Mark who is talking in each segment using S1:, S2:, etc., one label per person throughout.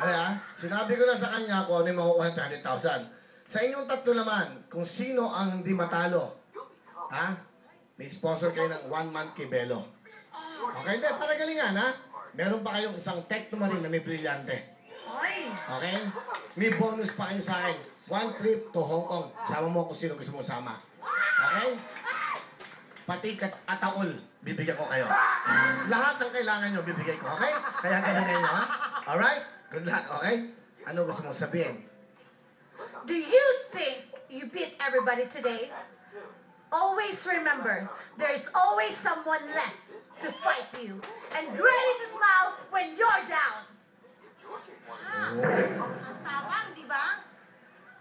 S1: Kaya, sinabi ko na sa kanya kung ano yung makukuha ng 200,000. Sa inyong tatlo naman, kung sino ang hindi matalo, ha? May sponsor kayo ng 1 month kay Belo. Okay, hindi, para galingan, ha? Meron pa kayong isang Tecno Marine na may brilyante. Okay? May bonus pa kayo sa akin. 1 trip to Hong Kong. Sama mo kung sino gusto mo sama. Okay? Pati ataol, bibigyan ko kayo. Lahat ng kailangan nyo, bibigay ko. Okay? Kaya galingan nyo, ha? Alright? Good luck, okay? Ano gusto mong sabihin?
S2: Do you think you beat everybody today? Always remember, there is always someone left to fight you and ready to smile when you're down.
S3: Ang tapang, di ba?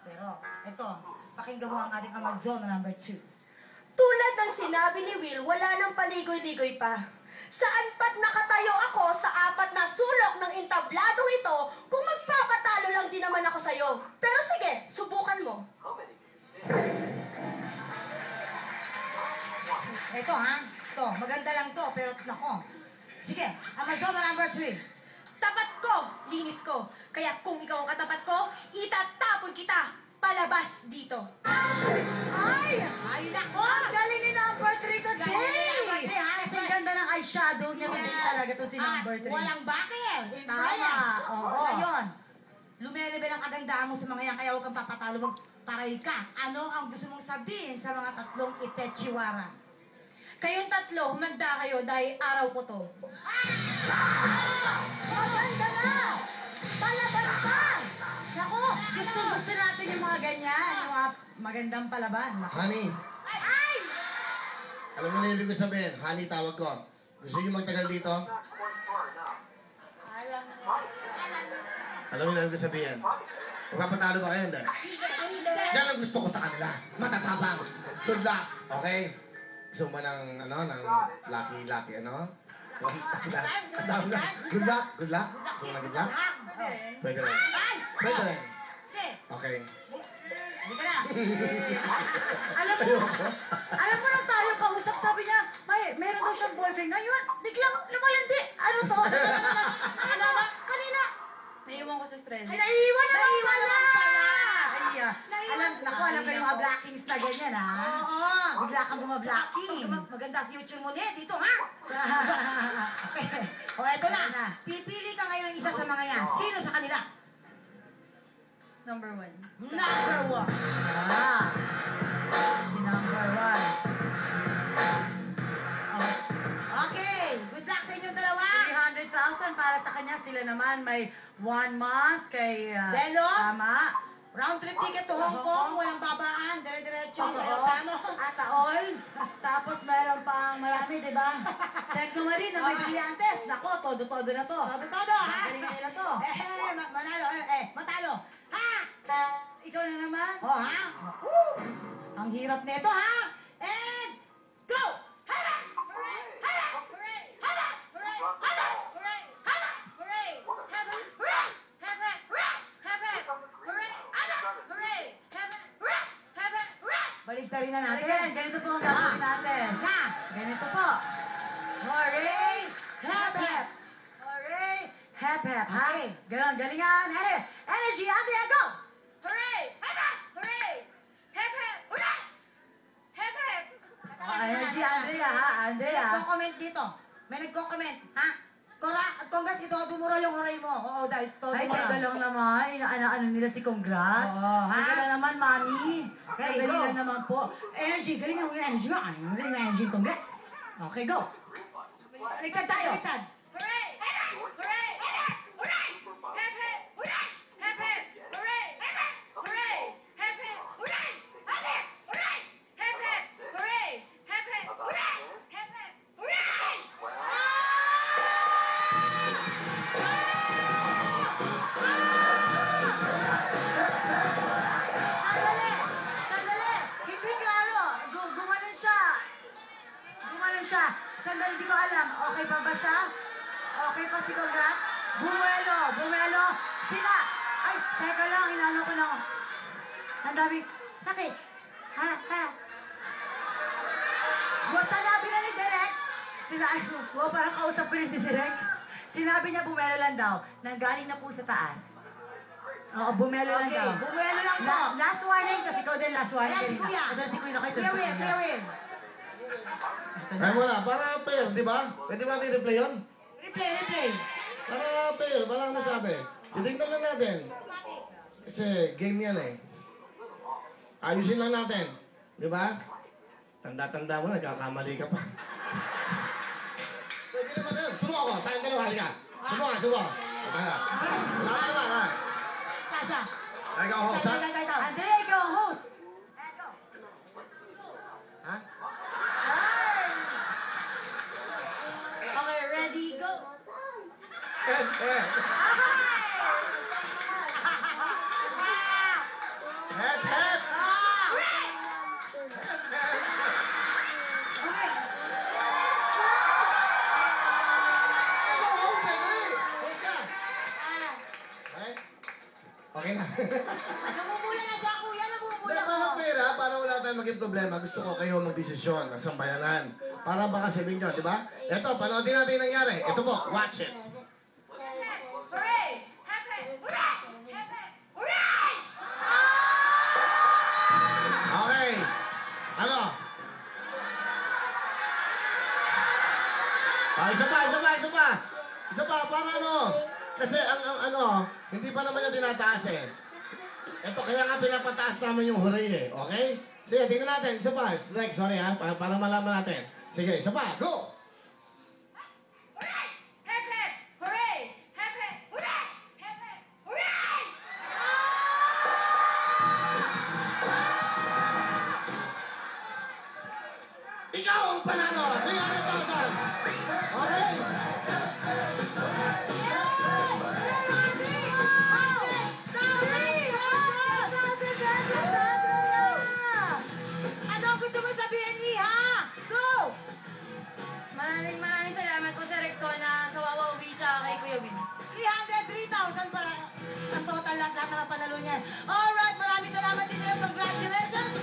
S3: Pero, ito, pakinggan mo ang ating Amazon na number 2.
S4: Tulad ng sinabi ni Will, wala nang paligoy-ligoy pa. Saan pat nakatayo ako sa 4 na sulok ng entabladong ito kung magpapatalo lang din naman ako sa'yo. Pero sige, subukan mo.
S3: Ito ha, ito, maganda lang to, pero nako. Sige, Amazon na number 3.
S4: Tapat ko, linis ko. Kaya kung ikaw ang katapat ko, itatapon kita palabas dito.
S3: Ay nako!
S5: Galing ni number 3 today!
S3: Number 3 ha?
S5: Kasi ang ganda ng eyeshadow niya today talaga to si number 3.
S3: Walang bakit.
S5: Tama, oo.
S3: Ngayon, lumelebe ang kagandahan mo sa mga yan, kaya huwag kang papatalo, magtaray ka. Ano ang gusto mong sabihin sa mga tatlong itechiwara?
S2: Kayong tatlo, humanda kayo dahil araw ko to.
S5: Maganda na! Palaban pa! Naku, gusto natin yung mga ganyan, yung mga magandang palaban.
S1: Honey.
S3: Ay!
S1: Alam mo na yung ibig ko sabihin. Honey, tawag ko. Gusto niyo magtagal dito? Alam mo na yung ibig ko sabihin. Magpapatalo ba kayo? Hindi. Yan ang gusto ko sa kanila. Matatapang. Good luck. Okay? Gusto mo ng, lucky, ano? Good luck. Good luck. Gusto mo na good luck? Pwede rin. Pwede rin.
S3: Sige,
S1: Okay.
S3: hindi ka na.
S5: Alam mo nang tayo kausap, sabi niya, meron daw siyang boyfriend. Ngayon, biglang lumalandi. Ano to? Ano ba? Kanina.
S2: Naiwan ko sa Estrella.
S5: Ay, naiiwan naman
S3: Naiiwan
S5: pala!
S3: naman pala!
S5: Ay, alam ko yung mga blackings na ganyan, ha?
S3: Oo.
S5: Bigla kang bumablaking.
S3: Maganda future mo niya dito, ha? Okay. O, eto na. Pipili ka ngayon ng isa sa mga yan. Sino sa kanila?
S2: Number 1.
S3: Number 1.
S5: Si number 1.
S3: Okay. Good luck sa inyong dalawa.
S5: 300,000 para sa kanya. Sila naman may 1 month kay...
S3: Belo?
S5: Tama.
S3: Round trip ticket to Hong Kong. Walang babaan. Dire-diretso sa aeroplano.
S5: At all. Tapos meron pang marami, di ba? Tecno Marine na may brillantes. Nako, todo-todo na to.
S3: Todo, ha?
S5: Magaling nila to.
S3: Manalo. Matalo. Ha?
S5: Ikaw na naman.
S3: Oh, ha? Naku. Ang hirap nito, ha? And go! Hala!
S2: Hooray! Hala! Hooray! Hala! Hooray! Hala! Hooray! Hala! Hooray! Heaven! Hooray! Heaven! Hooray! Heaven! Hooray! Hala! Hooray! Heaven! Hooray! Heaven! Hooray!
S3: Baligtarin na natin.
S5: Again, ganito po ang gagawin natin.
S3: Ha?
S5: Ganito po. Hooray! Hep, hep! Hooray! Hep, hep, ha?
S3: Okay.
S5: Ganon, galingan. Energy, Andrea, go!
S2: Hooray! Heaven! Hooray! Heaven! Hooray! Heaven!
S5: Energy, Andrea, ha? Andrea.
S3: Nagko-comment dito. May nagko-comment, ha? At Congrats, ito, dumura yung hooray mo. Oo, dahil todo
S5: Ay,
S3: mo
S5: teka lang naman. Ano nila si Congrats.
S3: Oo, ha?
S5: Teka lang naman, Mami.
S3: Okay,
S5: Sandali
S3: go.
S5: lang naman po. Energy, galingan mo yung energy mo. Ano yung energy yung Congrats? Okay, go. Baliktad tayo.
S3: Baliktad.
S2: Hooray! Hooray! Hooray! Heaven! Hooray! Heaven! Hooray! Heaven! Hooray! Heaven! Hooray! Heaven! Hooray! Heaven! Hooray! Heaven! Hooray! Heaven! Hooray!
S5: Sandali. Hindi klaro. Gumanon siya. Sandali, di ko alam. Okay pa ba siya? Okay pa si Congrats? Bumuelo. Sila. Ay, teka lang. Inano ko lang. Ang dami. Bakit? Ha? Sanabi na ni Direk. Sila, ay, wow, parang kausap ko rin si Direk. Sinabi niya bumelo lang daw. Nanggaling na po sa taas. Oo, bumelo lang
S3: Okay,
S5: daw.
S3: bumelo lang po.
S5: Last warning, kasi ikaw din last warning.
S3: Ayan, si
S5: kanina.
S3: Kuya.
S5: Ito si Kuya. Ito
S3: Kuya
S5: si
S3: Will, Kuya Will.
S1: Ay, wala. Para fair, di ba? Pwede ba natin replay yun?
S3: Replay.
S1: Para fair, wala akong masabi. Titignan lang natin. Kasi game yan eh. Ayusin lang natin. Di ba? Tanda-tanda mo, nagkakamali ka pa. Pwede naman yun. Sumo ako. Tayong dalawa, halika. Sumo ka. Tara. Tama naman, ha?
S3: Sasha.
S1: Ay, ikaw, host, ha?
S3: Ito.
S5: Andrea, ikaw ang host.
S3: Eto.
S1: Ha?
S2: Okay, ready, go.
S1: Hep. Hep, hep. Okay na.
S3: Namumula na siya, kuya. Namumula
S1: Dahil
S3: ko.
S1: mga pera, para wala tayong maging problema, gusto ko kayo magdesisyon ng sambayanan. Para baka sabihin nyo, di ba? Ito, panoodin natin yung nangyari. Ito po, watch it.
S2: Hooray! Happy! Hooray! Happy! Hooray!
S1: Okay. Ano? Isa pa, para ano? Kasi ang ano, hindi pa naman niya tinataas eh. Ito, kaya nga pinapataas namin yung hooray eh. Okay? Sige, tingnan natin. Isa pa. Rex, sorry ha. Para malaman natin. Sige, isa pa. Go!
S2: Hooray! Happy! Hooray! Happy! Hooray! Happy! Hooray!
S1: Ikaw ang panalo! 300,000! Okay?
S3: Ano ang gusto mo sabihin, Iha? Go!
S2: Maraming salamat po sa Rexona, sa Wawa Uwi, tsaka kay Kuya Win.
S3: 303,000 para ang total lang lahat ng panalo niyan. Alright, maraming salamat din sa'yo. Congratulations!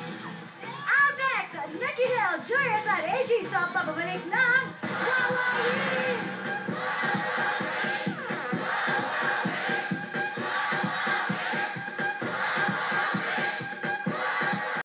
S5: Up next, Nikki Hill, Julius at AG sa pagbabalik ng